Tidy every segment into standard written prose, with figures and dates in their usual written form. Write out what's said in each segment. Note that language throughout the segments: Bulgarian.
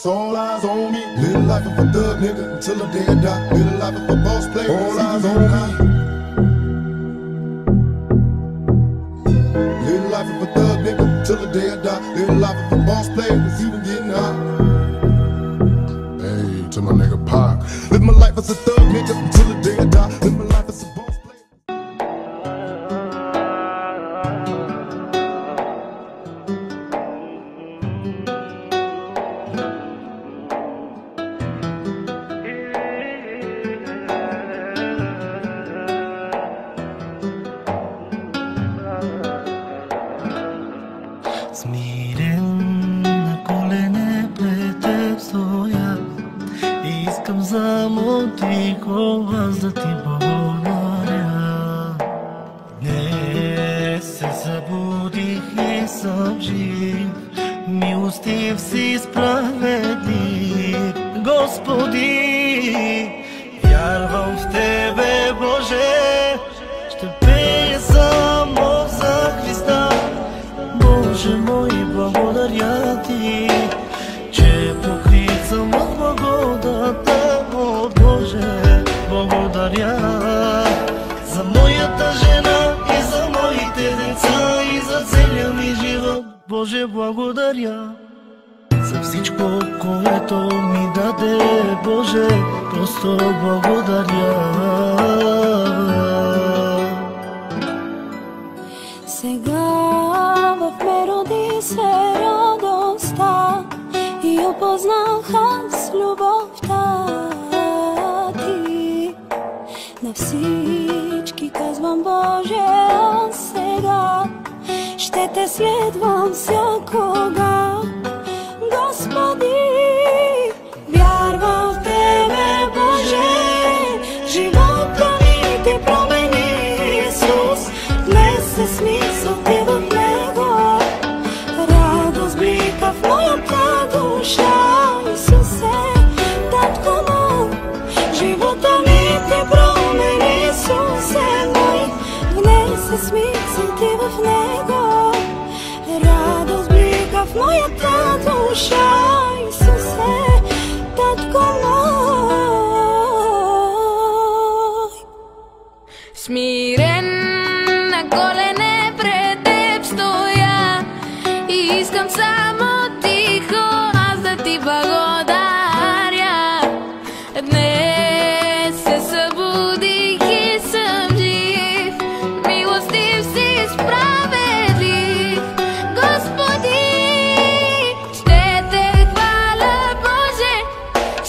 All eyes on me, live life of a thug nigga until the day I die. Live life of a boss player, all eyes on me. Live life of a thug nigga until the day I die. Live life of a boss player, it's even getting hot. Hey, to my nigga Pac. Live my life as a thug nigga until the day I die. Live my life as a boss player. Смирен на колене пред теб стоя и искам само тихо аз да ти благодаря. Днес се събудих и съм жив, милостив си, справедлив, Господи, вярвам в Тебе, Боже, ще пея само за Христа. Боже мой, благодаря Ти, че покрит съм от благодата. О, Боже, благодаря за моята жена и за моите деца и за целия ми живот. Боже, благодаря за всичко, което ми даде. Боже, просто благодаря. Сега в ме роди се радостта и опознах аз любовта Ти. На всички казвам, Боже, аз сега ще Те следвам всякога. Господи, вярвам в Тебе, Боже, живота ми Ти промени, Исус. Днес се смисъл Ти в него, радост блика в моята душа. Исусе, Татко мой, живота ми Ти промени, Исусе мой. Днес се смисъл Ти в него, радост блика в моята душа. Исусе, Татко мой. Смирен на колене пред Теб стоя и искам само тихо аз да Ти благодаря. Днес се събудих и съм жив, милостив си, справедлив, Господи, ще Те хваля, Боже,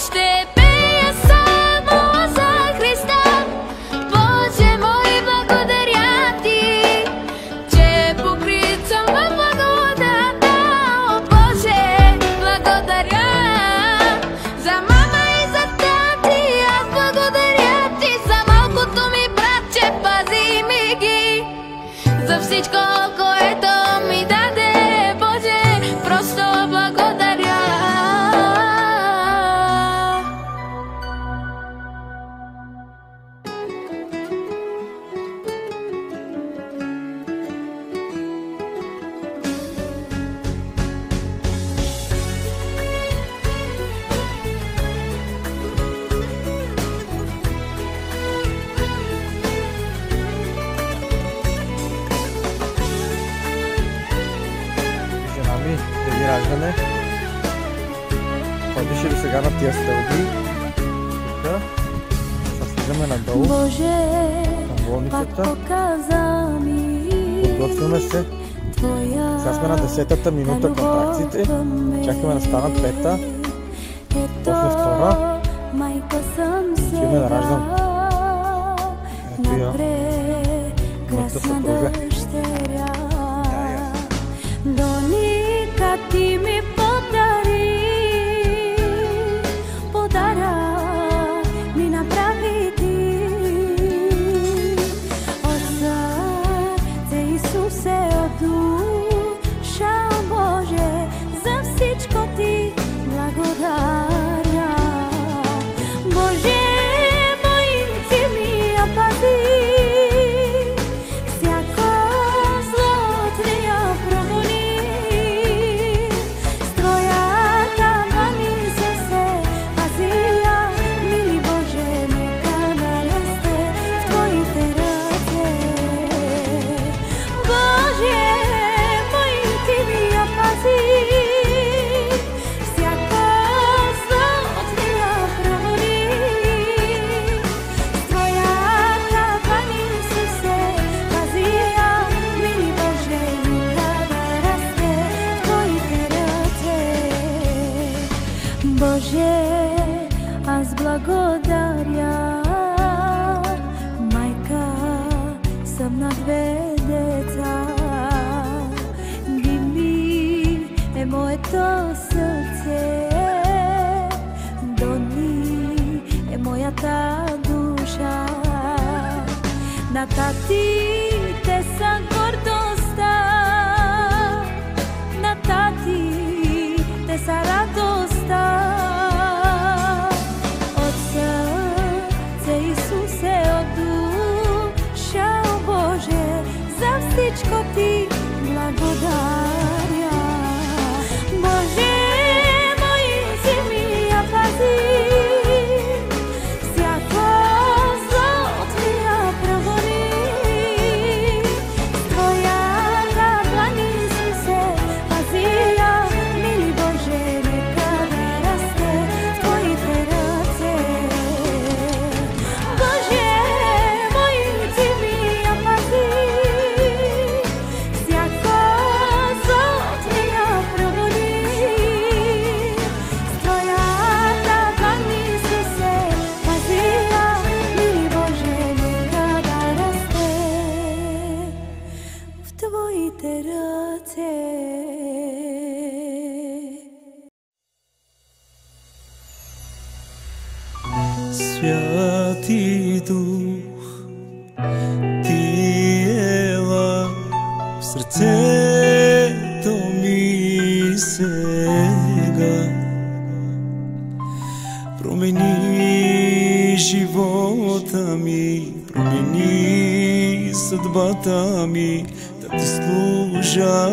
ще пея само за Христа. Боже мой, благодаря Ти, че покрит съм в благодата. О, Боже, благодаря за мама и за тати. Аз благодаря Ти за малкото ми братче, пази ми ги, за всичко, което ми даде. Боже, просто благодаря. Жена ми преди раждане ходеше до сега на тия стълби. Тук сега слизаме надолу Боже, на пак болницата. показа ми Подготвяме се. Твоя Сега сме на 10-та минута контракциите. Чакаме да станат 5-та. После втора. майка съм се Отиваме да раждам. Ето я. на прекрасна съпруга. дъщеря. Доника Ти ми подари, подарък ми направи Ти. От сърце Исусе, от душа Боже, за всичко Ти благодаря. Боже мой, Ти ми я пази, всяко Боже, аз благодаря. Майка съм на две деца. Дими е моето сърце, Дони е моята душа. На татите са гордостта, на татите са радостта. От сърце Исусе, от душа, о Боже, за всичко ти благодаря. Боже, мои земи я пази, всяко зло от меня прогони. С твоята длан, Исусе, пази я, мили Боже, нека да расте в твоите ръце. Боже, мои земи я пази, всяко зло от меня прогони. С твоята длан, Исусе, пази я, мили Боже, нека да расте в твоите ръце. Святи Дух, ти ела в сърцето ми сега. Промени живота ми, промени съдбата ми, да ти служа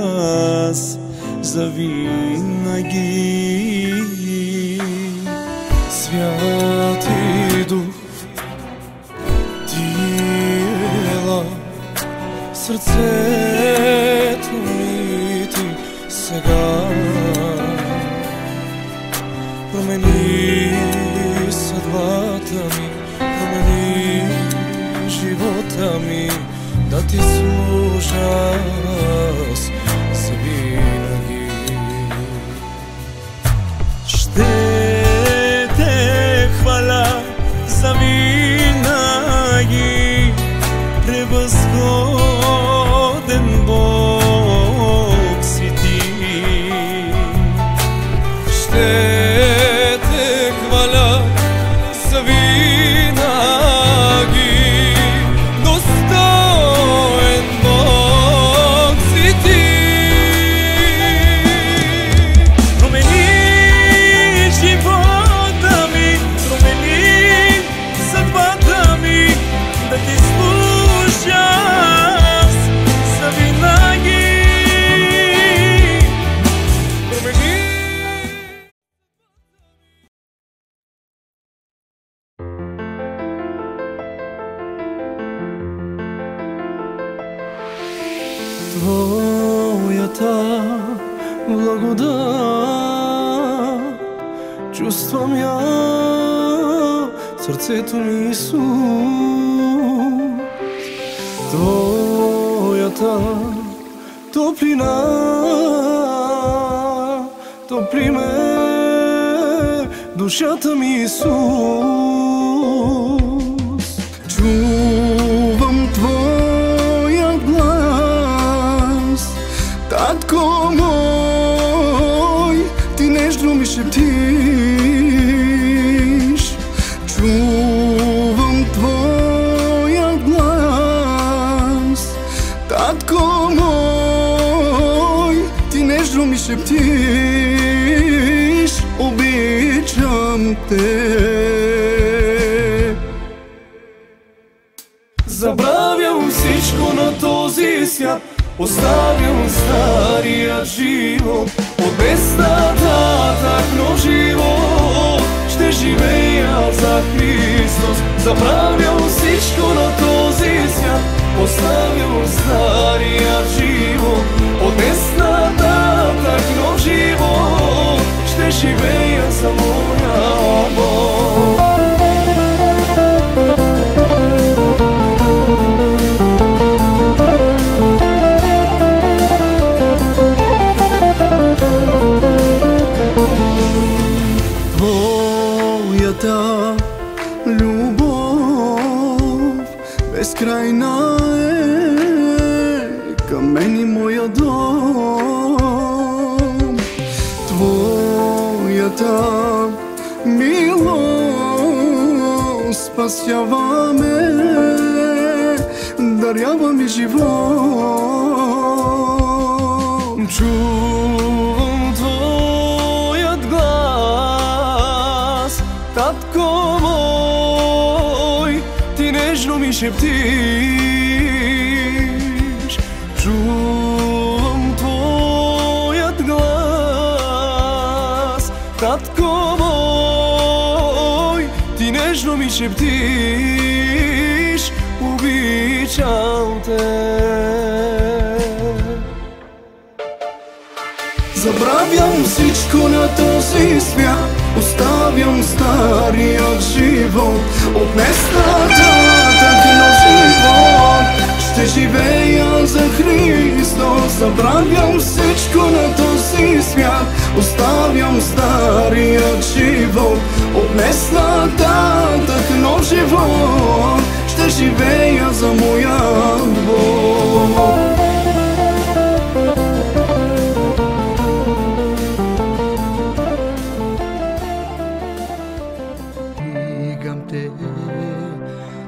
аз завинаги. Святи Дух, ти ела в сърцето ми ти сега. Промени съдбата ми, промени живота ми, да ти служа аз завинаги. Ще те хваля завинаги, превъзходен Бог си ти. Ще те хваля завинаги, достоен Бог си ти. Промени живота ми, промени съдбата ми, да ти служа аз завинаги. Промени. Твоята благодат чувствам я в сърцето ми, Исус. Твоята топлина топли ме душата ми, Исус. Чувам твоя глас, татко мой, ти нежно ми шептиш. Чувам твоя глас, татко мой, ти нежно ми шептиш. Обичам те. Забравям всичко на този свят, оставям стария живот. От днес нататък нов живот ще живея за Христос. Забравям всичко на този свят, оставям стария живот. От днес нататък нов живот ще живея за моя Бог. Твоята любов безкрайна е към мен и моя дом. Твоята милост спасява ме, дарява ми живот. Чувам твоят глас, татко мой, ти нежно ми шептиш. Чувам твоят глас, татко мой, ти нежно ми шептиш, обичам те. Забравям всичко на този свят, оставям старият живот. От днес нататък нов живот ще живея за Христос. Забравям всичко на този свят, оставям старият живот. От днес нататък нов живот ще живея за моя Бог.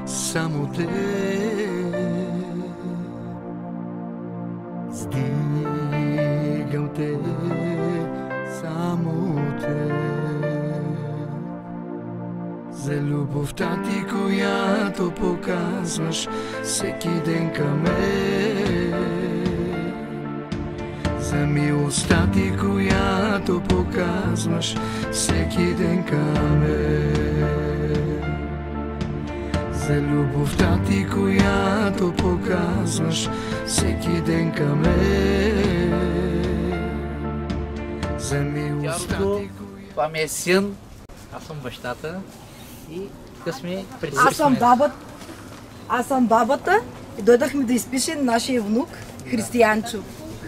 Само те, стигам те, само те. За любовта ти, която показваш всеки ден към мен. За милостта ти, която показваш всеки ден към мен. За любовта ти, която показваш всеки ден към мен. За милостта ти, това ми е син, аз съм бащата и тук сме преди. Аз съм бабата и дойдахме да изпишем нашия внук Християнчо.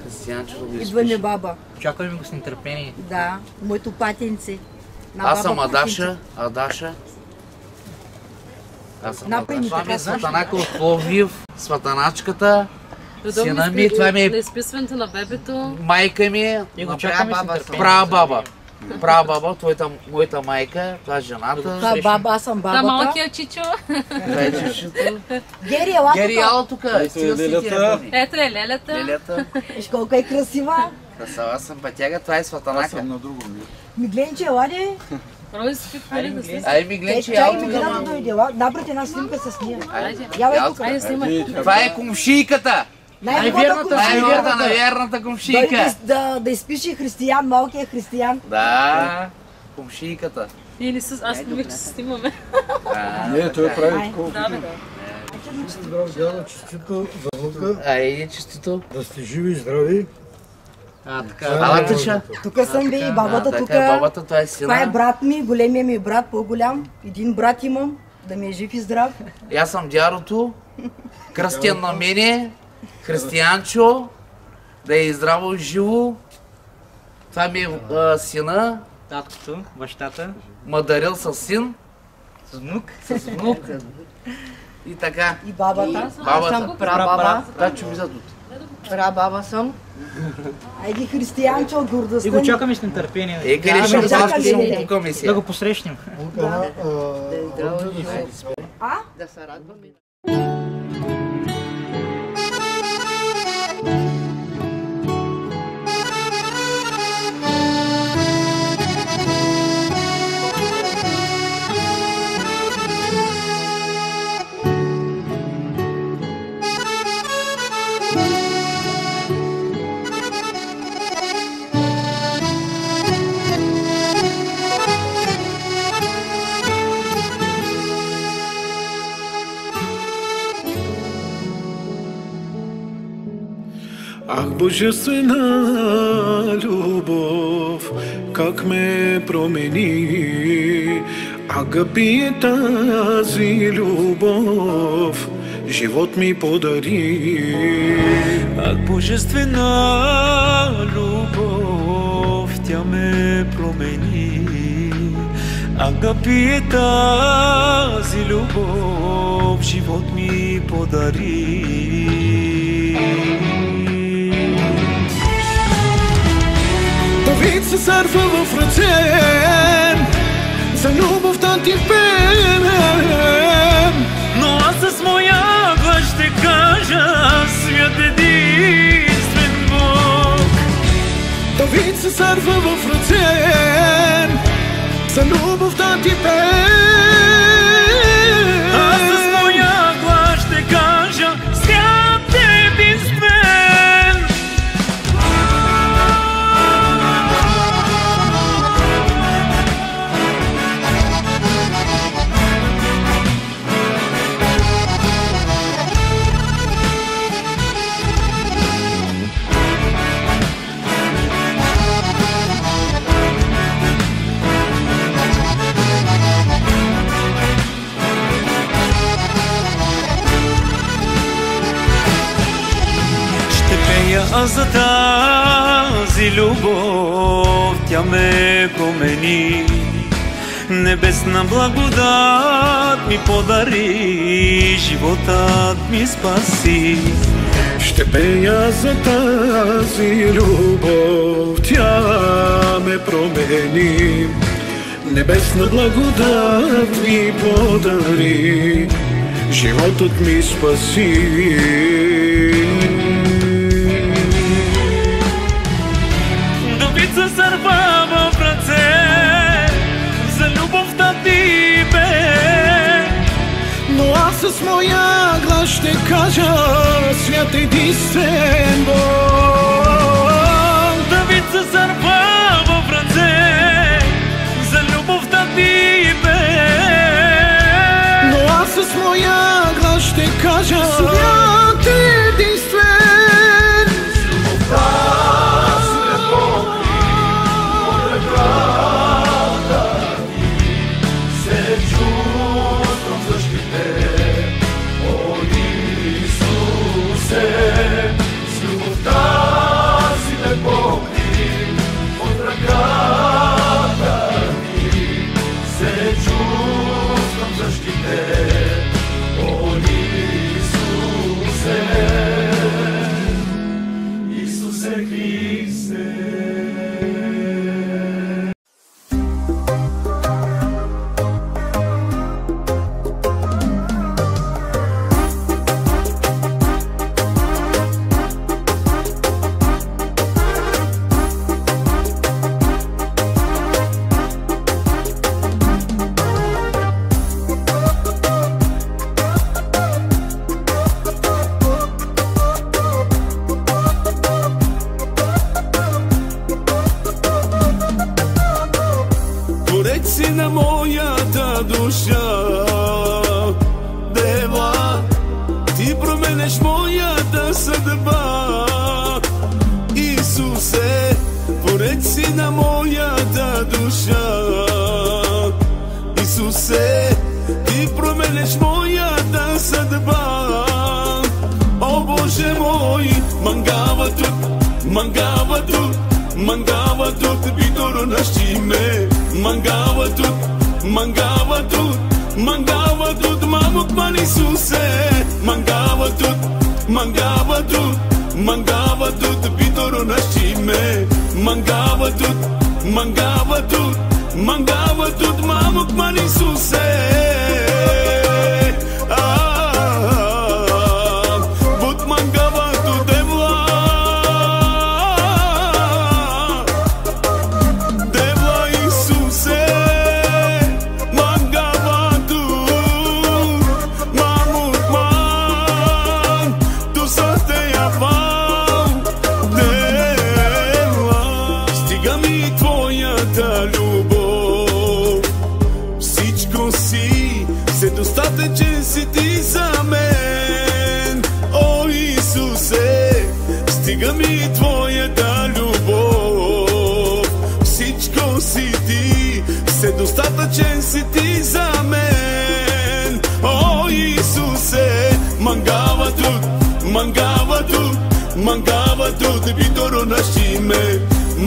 Християнчо да го изпише. Идва ми баба. Очакваме го с нетърпение. Да, моето патенце. Аз съм Адаша. Това ми е Сватанака от Пловдив, Сватаначката, сина ми, това ми е изписването на бебето. майка ми, прабаба. Прабаба, моята майка, това е жената. Това е баба, аз съм бабата. Да, малкият чичо. Това е чичото. Гери, ела тук. Ето е лелята. Лелята. Виж колко е красива. Красава, аз съм пътяга, това е Сватанака. аз съм на друго ми. Мигленче, елади. Рози си хвали да слиза. Ай, Мигленче, Чай ял ми тук, да ма. дойде. Набрати една снимка с нея. Ял тук. Айде, снимай. Това е комшийката. Най-вярната комшийка. Да изпише Християн, малкия Християн. Да, комшийката. Или с... Аз помих, че се снимаме. Не, той прави такова. Да, бе. Здрав дядо, честито за внука. Ай, честито. Да сте живи и здрави. Алатъча. Тук съм ви и бабата тук. Така е бабата, това е сина. Това е брат ми, големия ми брат, по-голям. Един брат имам, да ми е жив и здрав. И аз съм дядото, кръстен на мене, Християнчо, да е здраво и живо. Това ми е сина. Таткото, бащата. Ма дарил с син. С внук. С внук. И така. И бабата. Бабата. Аз съм прабаба. Да, чуми тут. Прабаба съм. Айди Християнчо от гордостта. И го чакаме с нетърпение. Къде ще го комисия? Да го посрещнем. Да се радваме. Ах, божествена любов, как ме промени, агапи е тази любов, живот ми подари. Ах, божествена любов, тя ме промени, Агапи е тази любов, живот ми подари. Давид се сърва в ръце, за любовта ти пеем. Но аз с моя глас ще кажа, свят единствен Бог. Давид се сърва в ръце, за любовта ти пеем. Аз с моя глас ще кажа, свят единствен. А за тази любов тя ме промени, небесна благодат ми подари, животът ми спаси. Ще пея за тази любов, тя ме промени, небесна благодат ми подари, животът ми спаси. Се сърва в ръце, за любовта ти бе. Но аз с моя глас ще кажа, свят единствен Бог. Давид се сърва в ръце, за любовта ти бе. Но аз с моя глас ще кажа, свят единствен.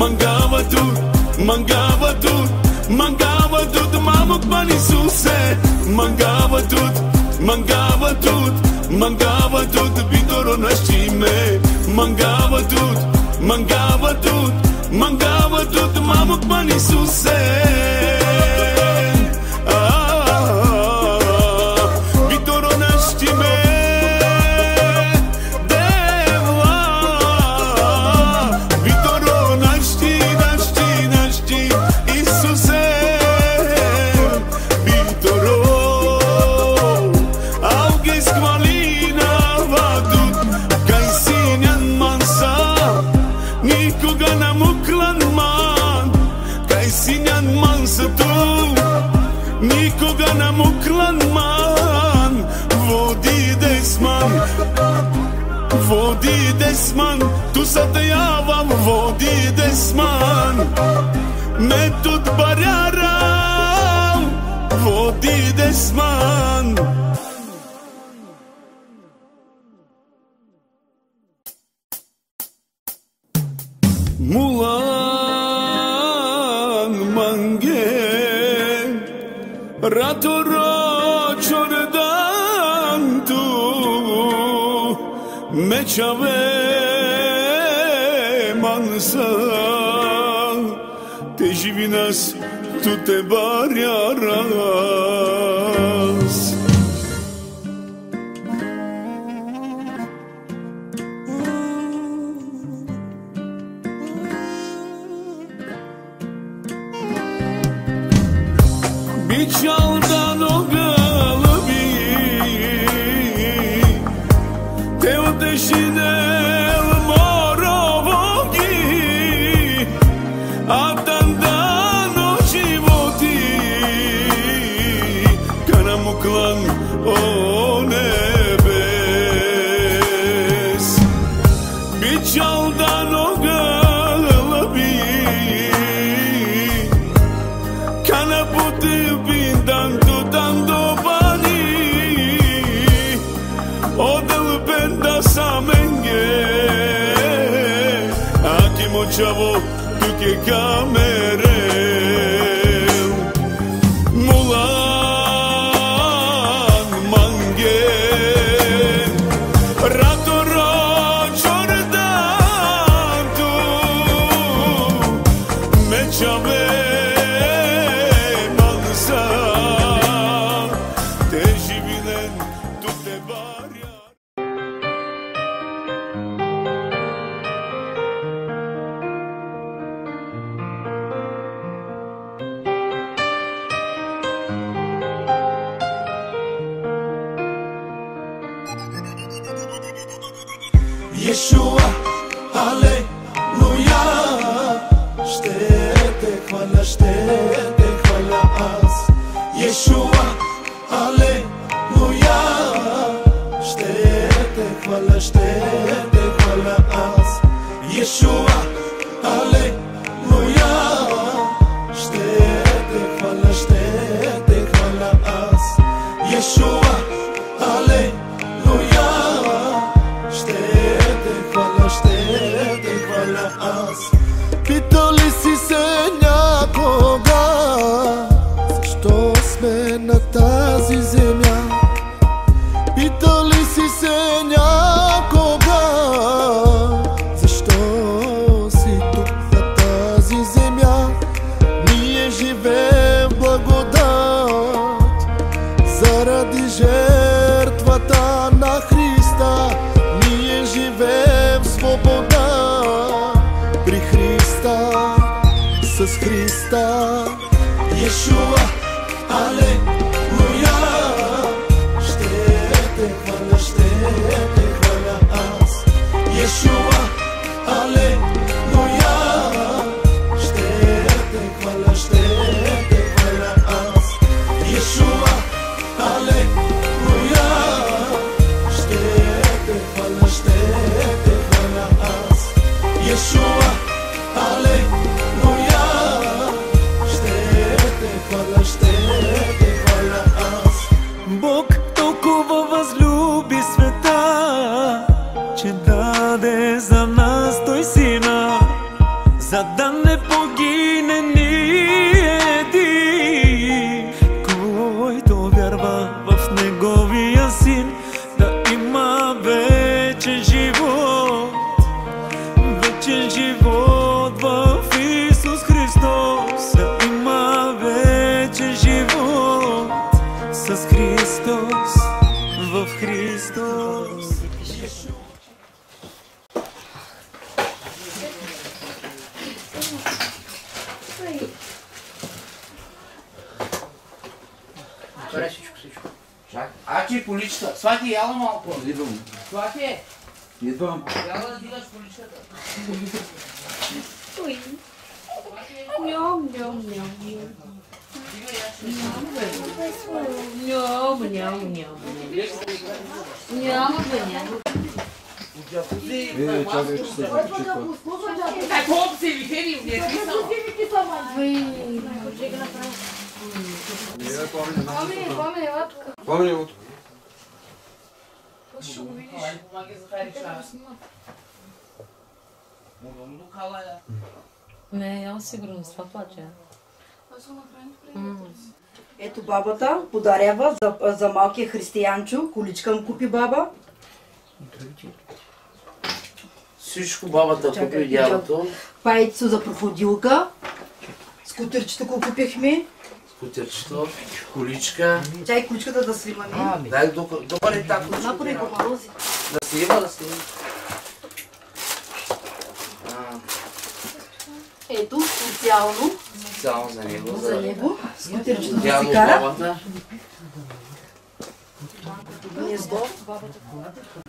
Mangava tut, mangava tut, mangava tut, mama Bani Isuse, mancava tutto, Vittorio nascime, mancava tutto, mamma Bani Isuse. Vittorio nascime, Deva, Vittorio nasci, Isuse. Nikoga nam uklan man, vodi desman, tu sa te javam, vodi desman, me tut barjaram, vodi desman. Mulan mange Ratoro Jordan tu Mechave mansa Te živinas tu te barjaras. Bičaldan ogalabi Te odešinel morovogi A dan dano životi Kanam uklan o nebes Bičaldan ogalabi Kana puti dando bani Odel benda samenge Aki močavo tuke kamere Mulan mange Ratoro Jordan tu Mečave Yeshua, Alleluia. Štete hvala as. Yeshua, Alleluia. Štete hvala as. Yeshua, Alleluia. Štete hvala as. Yeshua, Alleluia. Питали си се някога защо сме на тази земя? Питали си се някога защо си тук на тази земя? Ние живеем в благодат заради жертвата на Христа. Ние живеем в свобода при Христа, с Христа. Yeshua, Alleluia. Štete hvala as. Yeshua, Alleluia. Štete hvala as. Yeshua, Alleluia. Štete hvala as. Yeshua, Alleluia. Štete hvala as. Бог толкова възлюби света, че даде с Христос, в Христос. Ачи, поличка. Свати, яла малко. Идвам. Свати. Идвам. Яла да дигаш поличката. Ой. Ням, ням, ням. Ням, ням, ням. Ням, ням. Видите, чакай, че се почеква. Какво се вихери? Не е писано. Помни го тук. Ще го видиш. Помаги Захари чара. Не, я сигурно с това плача. Ето бабата подарява за малкия християнчо. Количка му купи баба. Всичко бабата купи дядото. Пайцо за проходилка. Скутерчето го купихме. Скутерчето, количка. Чай количката да снимаме. Дай добре тако. Напоред го марози. Да снима, да снима. Ето, специално. Специално за него. За него. Скутерчето да Дядо си кара. бабата. Гнездо.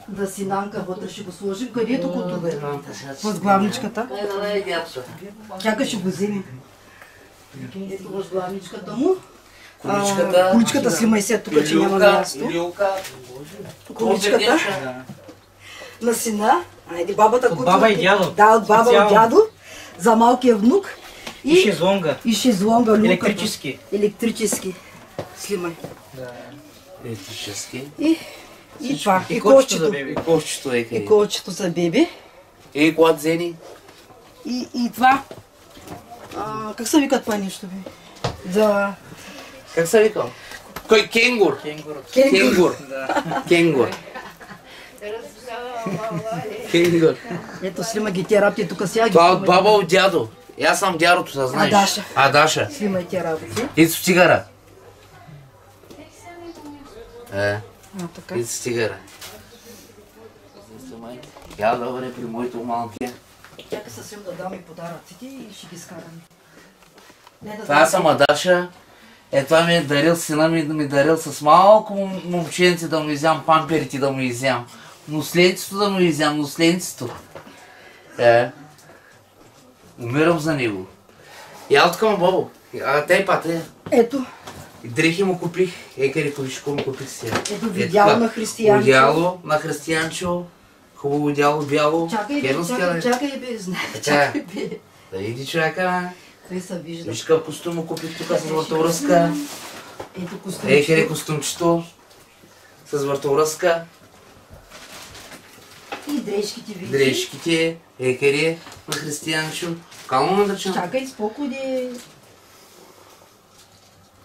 Да си намка вътре ще го сложим. Къде е тук бе? Възглавничката. Чакай ще го вземем. Ето възглавничката му. Количката снимай се тук, че няма място. Количката на сина. Айде бабата купи. От баба и дядо. Да, от баба и дядо. За малкия внук. И шезлонга. И шезлонга. Електрически. Електрически. Снимай. Електрически. И това. И колчето за беби. И колчето е къде. И колчето за беби. И клад зени. И това. Как се вика това нещо бе? За... Как се викал? Кой? Кенгур. Кенгур. Кенгур. Кенгур. Ето снима ги тия работи тук сега. Това от баба от дядо. Аз съм дядото, да знаеш. Адаша. Адаша. Снимай тия работи. Ицо цигара. Така. Ицо цигара. Я добре при моето малкия. Чакай съвсем да дам и подаръците и ще ги скараме. Това съм Адаша. Това ми е дарил, сина ми дарил с малко момченце да му изям, памперите да му изям. Носледството да му изям, носледството. Умирам за него. Я към бабо. Тей пате. Ето. И дрехи му купих. Къде количко му купих сега. Ето видяло на християнчо. Видяло на християнчо. Хубаво видяло, бяло. Чакай бе, чакай бе. Да иди човека. Къде се вижда? Виж какъв костюм му купих тук с въртовръзка. Ето костюмчето. Къде костюмчето с въртовръзка. И дрежките видиш. Дрежките. Къде на християнчо. Кално ме държам. Чакай, спокойно.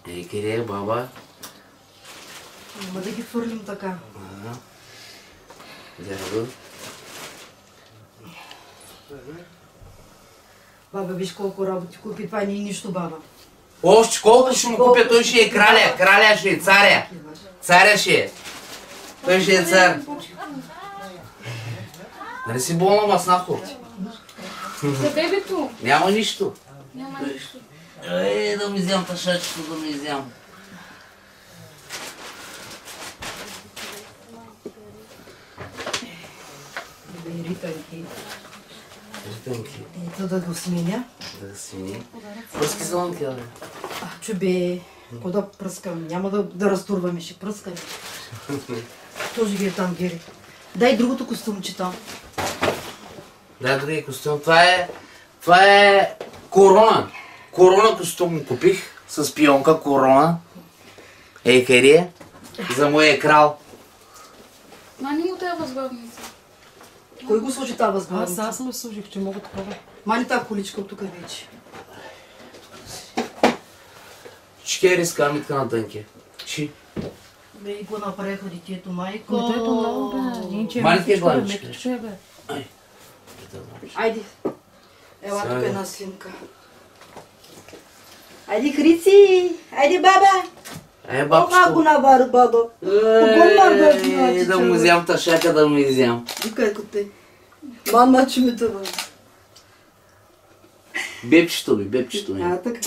Къде е баба? Няма да ги фърлим така. Дядо. Баба, виж колко работи купи, това не е нищо, баба. Още колко ще му купя, той ще е краля, краля ще е царя. Царя ще е. Той ще е цар. Нали си болна маснахо? За бебето. Няма нищо. Няма нищо. Да ми взем тъшачето, да ми взем. Ритънки. Ритънки. Ето да го сменя. Да смени. Пръски зелънки, да бе. Чубе, какво да пръскам? Няма да разтурваме, ще пръскаме. Тоже ги е там, Гери. Дай другото костюмче там. Дай другия костюм. Това е корона. Корона костюм купих с пионка корона. Къде е? За моя крал. Мани му тая възглавница. Кой го сложи тази възглавница? Аз му служих, че мога такова. Мани тази количка от тук вече. Чекай скамитка на дънки. Чи? Бе, и го направиха детето, майко. Детето много бе. Малки е главничка. Айде. Ела тук една снимка. Айде, Хрици! Айде, баба! бабчето. Ако навари, баба. Да му взям тъшака, да му изям. Викай коте. Мама, че ми това. Бебчето ми. А, така.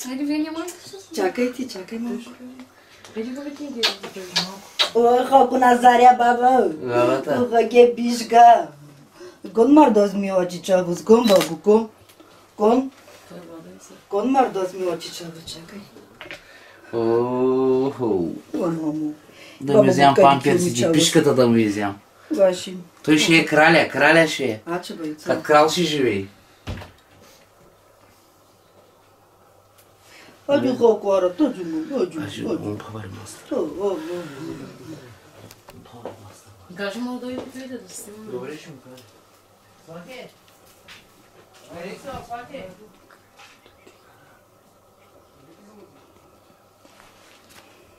Хайде, вие нямате с... Чакай ти, чакай малко. Хайде, го ви ти иди малко. Ой, хако назаря, баба. Бабата. Ога ге бишга. Кон мардоз ми очи чавус, кон бабу, кон. Кон мардоз ми очи чавус, чакай. Охо. Ой, мамо. Да ми взям памперсите, пишката да му изям. Ваши. Той ще е краля ще е. А, че бе, Как крал ще живее. Ади колко ара, тоджу му, павари маста. Кажи му да видя да се... Добре ще му кажа. Свати! Свати!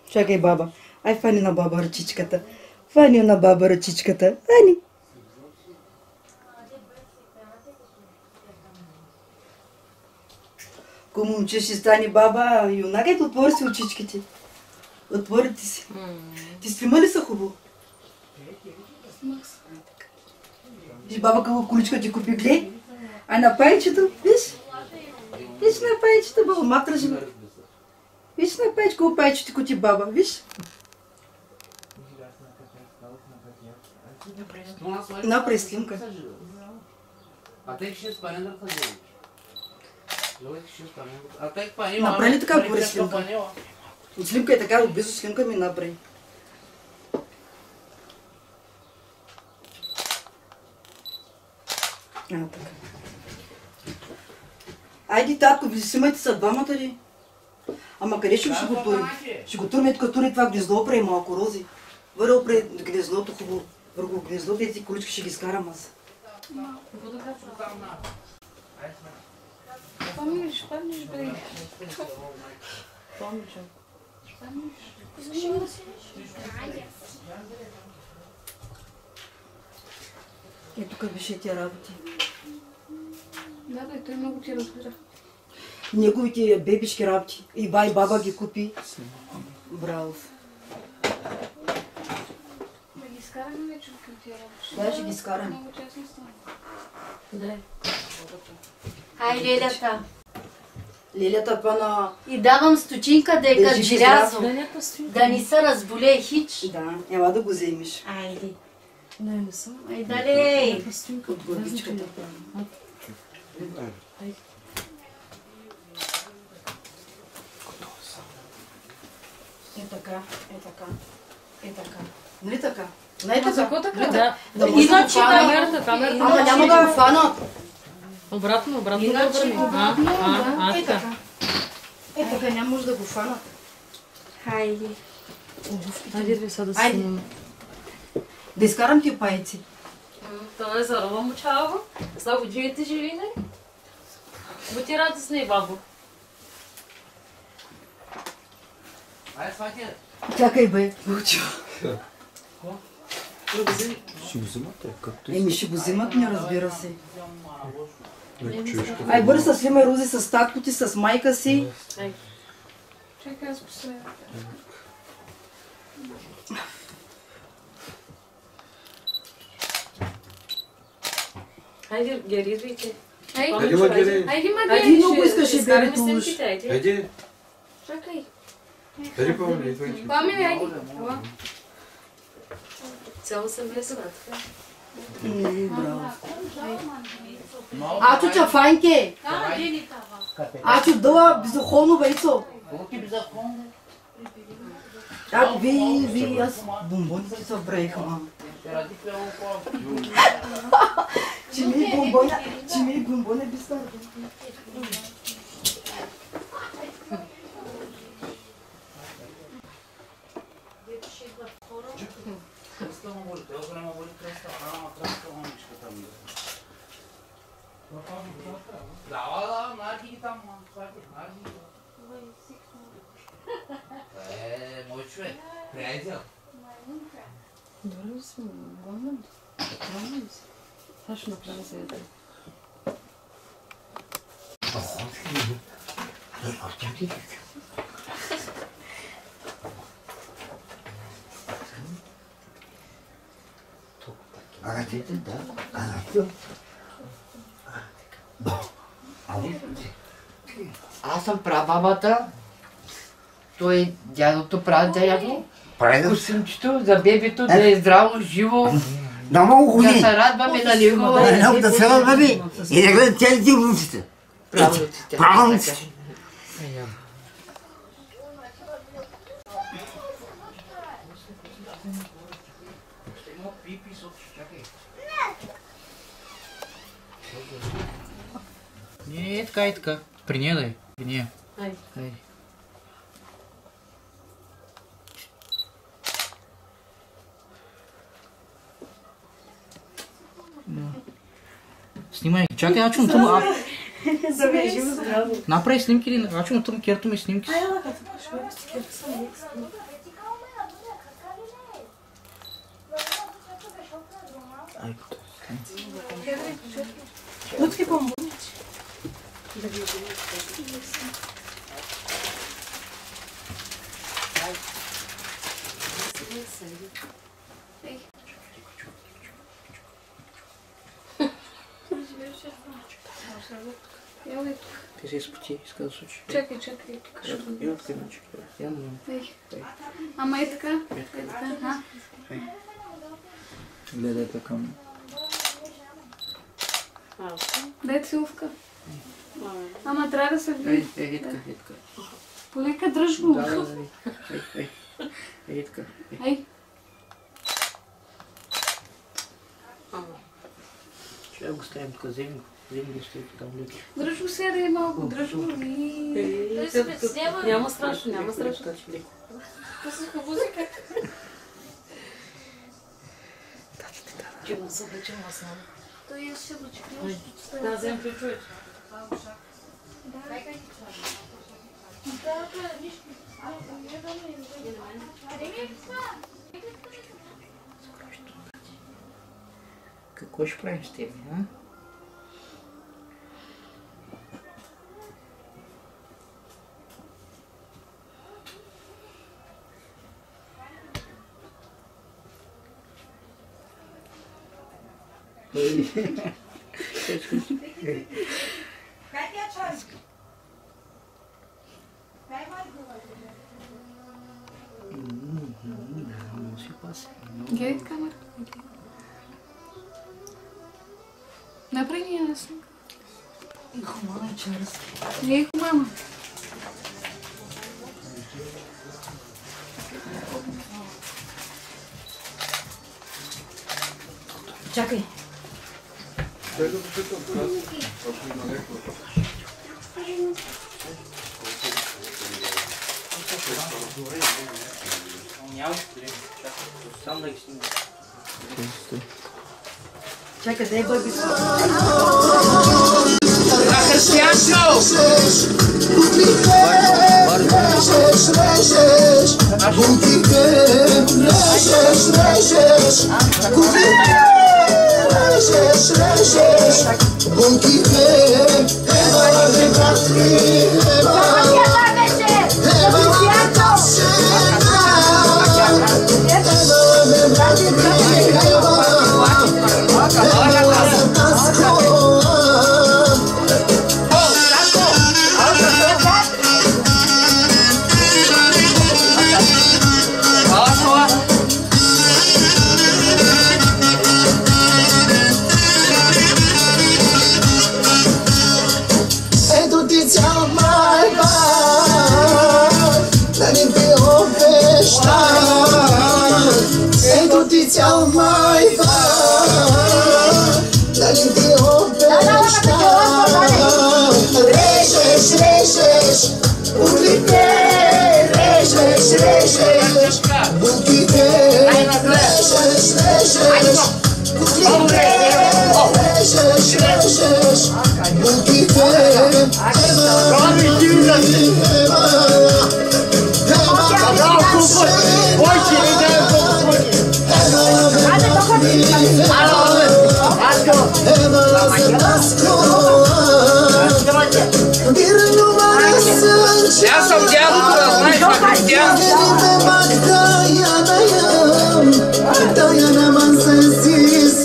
Чакай, баба. Ай, фани на баба ръчичката. Фани на баба ръчичката. Фани. Ако момче ще стане баба, юнак, ето отвори си очичките. Отвори ти си. Ти снима ли са хубаво? Виж, баба какво количка ти купи, гледай. А на паечето, виж? Виж на паечето, баба, матра живе. Виж на паечко, какво паечето ти купи баба, виж? Направи снимка. А те ще спане да фазирам. Направи ли така отвори снимка? От снимка е така, отблизо снимка ми направи. Така. Айде, татко, ви снимайте са двамата ли? Ама къде ще го турим? Ще го турим, като тури това гнездо, опре малко рози. Върху опре гнездото хубаво. Върху гнездо, тези колички ще ги скарам аз. Помниш, бе. Е, тук беше тия работи. Да, бе, той много ти разбира. Неговите бебишки работи. И баба ги купи. Браво. Да ги скараме вече към тия работи. Да, ще ги скараме. Много честно стане. Да. Ай, Лелята. Лелята пана... И давам стотинка да е като желязо. Да не се разболее хич. Да, ела да го вземеш. Айде. Не съм. Ай, далей. От горбичката. Е така, е така, е така. Нали така? Не е така. Защо така? Да може да го фанат. Ама няма да го фанат. Обратно да Иначе обърнем. е така. Е така, няма може да го фанат. Хайде. Хайде, ви са да Айде. снимаме. Да изкарам ти пайци. Това е зарова мучава. Слабо живите живи, не? Бъди радостна, бабо. Ай, свати! Чакай, бе. Мълча. Ще го вземате, както Еми, ще го взимат, не разбира се. Леко чуеш какво. Ай, бързо с Лима Рузи, с татко ти, с майка си. Чакай, аз последвам. Хайде, геридвайте. Хайде, ма гери. Хайде, ма Айде, гери. много искаш и бери снимките, туш. айде. Хайде, Чакай. хайде, Павле, идвайте. Пами, айде. Ела. Цяло съм весела, така. Браво. Ачо чафанке. Ачо дъла безохолно вейцо. А, ви, аз бомбоните се вбрех, мама. Че ми бомбоне би стар. Да, наки ги там, мой човек, приятел. Добре сме, главно. Сега ще направя за ядре. Агатите, да. Агатите. Аз съм прабабата. Той дядото, прадядо. Косъмчето за бебето да е здраво, живо. Да много години. Да се радваме на него. Да се радваме и да гледат целите внуците. Правнуците. Не, така и така. При нея да е. При нея. Айде. Снимай, чакай, аз чум тъм. Завежим здраво. Направи снимки ли? Аз чум тъм керто ми снимки. Луцки помогни. Ти се изпоти, иска да случи. Чакай. И откъмче. Ама е така. Е така. Гледай така към. Дай целувка. Ама трябва да се вие. Ей, така. Полека дръж го. Да. Ей, така. Ей. Ще го ставим тук, вземи го стои там леки. Дръж го сега да е малко. Дръж го и... Няма страшно. Пуснаха музика. Чему се облечем само? Той ще облече. Да, взем ключовете. Какво ще правим с тебе, а? Гледай камера. Направи ни ясно. Хумана е Чарлз. Не е хумана. Чакай. Сам да ги снимам. Чакай, дай бъби. Аз съм дядото, да знаеш на християн. Tayana mansensiz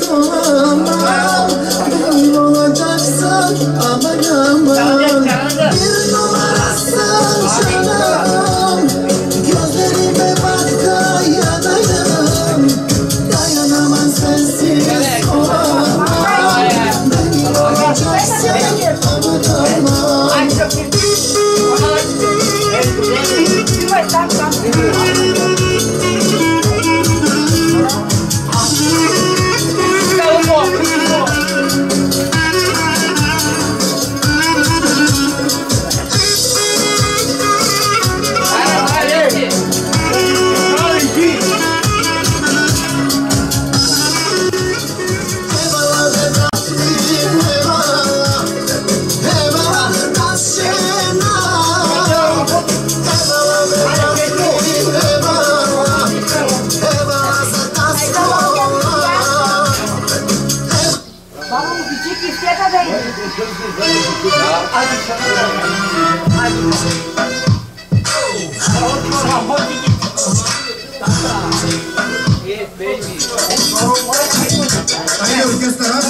Хайде оркестъра,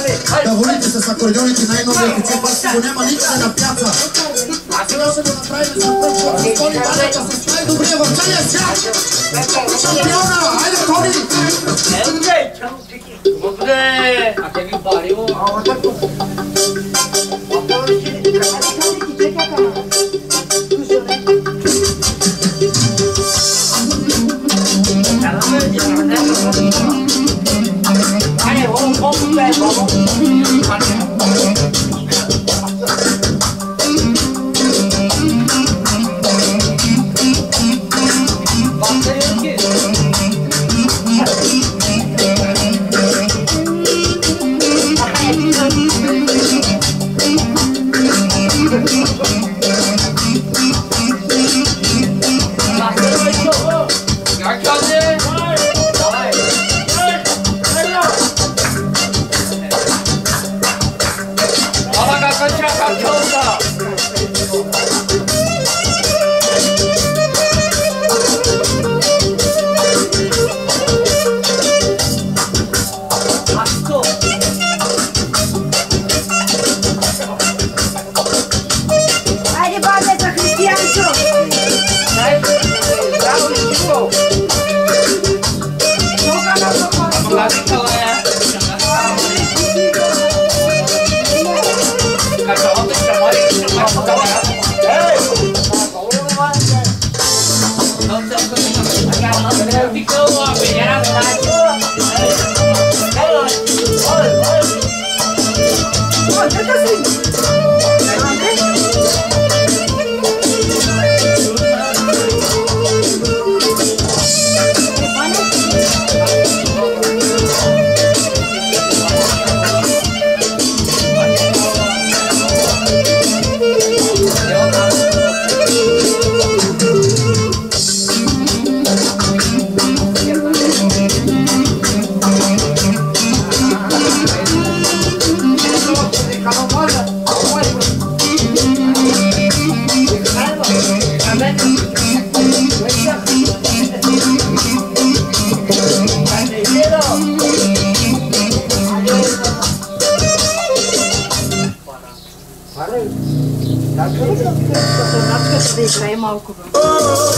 да волите с акордеоните най-новия качет, аз го няма никъде на пяца. А сега ще го направим за път, с Тони Банята, с най-добрия в целия свят. Шампиона, хайде Тони! Добре! А те ви барило?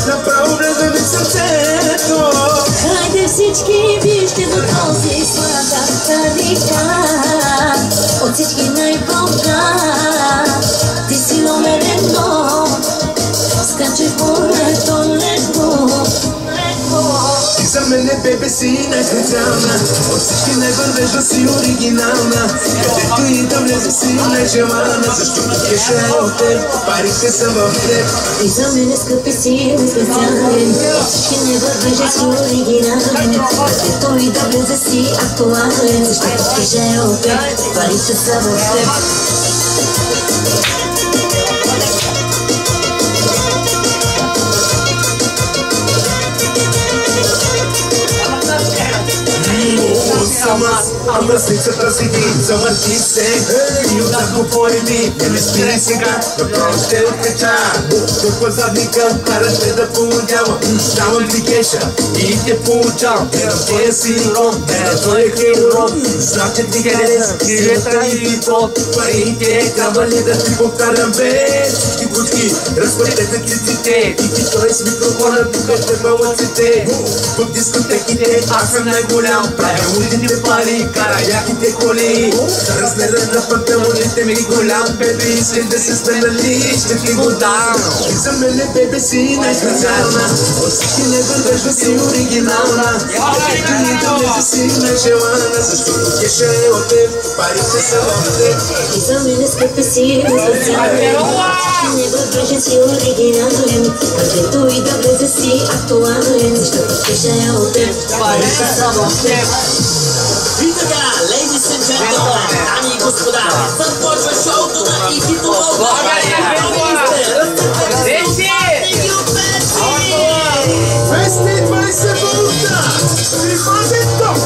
Направо влезе ми сърцето. Хайде всички вижте до този сладък дика. От всички най-богат, ти си номер едно. Скачай по-лето, лето. Ти за мене, бебе, си най-специална. От всички най-вървежда си оригинална. Където и да влезе си най-желана. Защото кеша е от теб, парите са в теб. Ти за мене, скъпи, си най-специален. От всички най-вървежда си оригинален. Където и да влезе си актуален. Защото кеша е от теб, парите са в теб. Мръсницата си ти, завърти се. И отдахно поеби, не ме спирай сега. Направо ще откача. Тук по задника, караш ме да полудява. Давам ти кеша и те получавам. Твоя си ром, той е хейрон. Знам, че ти харесва, хилета и пот. Парите, трябва ли да ти повтарям без? Всички пучки, разпорете циците. И ти той с микрофона, тук ще бълъците. В дискотеките, аз съм най-голям. Правя лудите пари, кара яките коли. Разгледа на панталоните ми голям бебе, искаш да се спенали, ще ти го дам. И за мене бебе си най-специална, от всички не вървежда си оригинална. Ето ни да влезе си най-желана, защото кеша е от теб, парите са в теб. И за мене с бебе си най-специална, не вървежда си оригинален. Където и да влезе си актуален, защото кеша е от теб, парите са в теб. И така, ladies and gentlemen, дами и господа, започва шоуто на Икито България. Вести 20 минута! Припазен ток!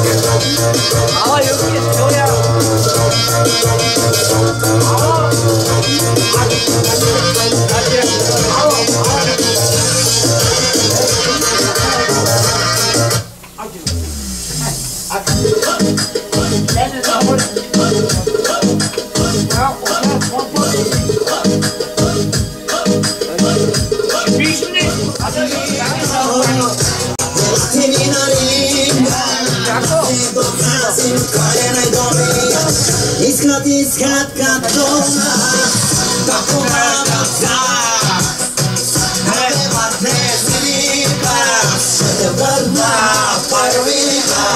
Ала, Юки, Юля! Искат като тако мамата, не бъде силика, ще върна първика.